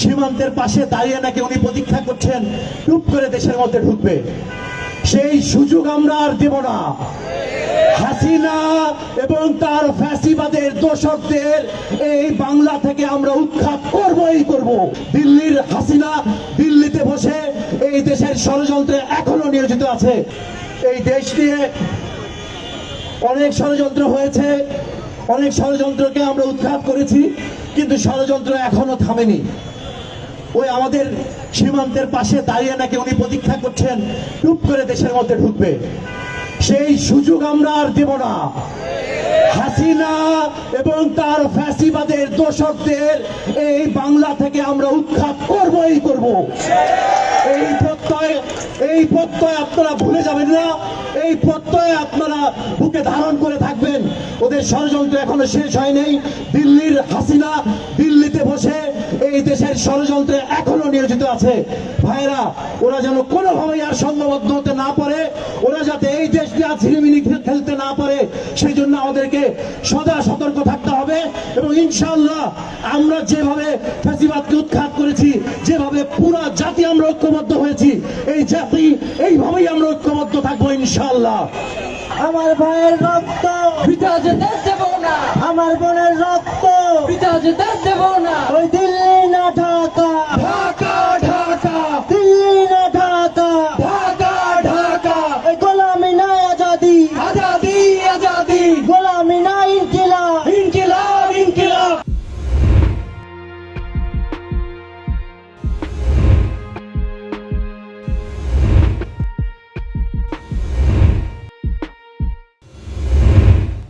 সীমান্তের পাশে দাঁড়িয়ে নাকি উনি প্রতীক্ষা করছেন টুপ করে দেশের মধ্যে ঢুকবে। সেই সুযোগ আমরা আর দেব না। হাসিনা এবং তার ফ্যাসিবাদের দোসরদের এই বাংলা থেকে আমরা উৎখাত করবই করব। দিল্লির হাসিনা দিল্লিতে বসে এই দেশের ষড়যন্ত্রে এখনো নিয়োজিত আছে। এই দেশ নিয়ে অনেক ষড়যন্ত্র হয়েছে, অনেক ষড়যন্ত্রকে আমরা উৎখাত করেছি, কিন্তু ষড়যন্ত্র এখনো থামেনি। ওই আমাদের সীমান্তের পাশে দাঁড়িয়ে নাকি উনি প্রতীক্ষা করছেন টুপ করে দেশের মধ্যে ঢুকবে। সেই সুযোগ আমরা আর দেব না। হাসিনা এবং তার ফ্যাসিবাদের দোসরদের এই বাংলা থেকে আমরা উৎখাত করবই করব। এই প্রত্যয় আপনারা ভুলে যাবেন না। এই প্রত্যয় আপনারা বুকে ধারণ করে থাকবেন। ওদের ষড়যন্ত্র এখনো শেষ হয়নি। দিল্লির হাসিনা দিল্লিতে বসে এই দেশের ষড়যন্ত্রে এখনো নিয়োজিত আছে। ভাইরা, ওরা যেন কোনোভাবেই আর সংঘবদ্ধ হতে না পারে, ওরা যাতে এই দেশ নিয়ে ছিনিমিনি খেলতে না পারে, সেই জন্য আমাদেরকে সদা সতর্ক থাকতে হবে। এবং ইনশাআল্লাহ আমরা যেভাবে ফ্যাসিবাদকে উৎখাত করেছি, যেভাবে পুরো জাতি আমরা ঐক্যবদ্ধ হয়েছি, এই জাতি এইভাবেই আমরা ঐক্যবদ্ধ থাকবো ইনশাআল্লাহ। আমার ভাইয়ের রক্ত বৃথা যেতে দেব না, আমার বোনের রক্ত বৃথা যেতে দেব না। ওই দিল্লি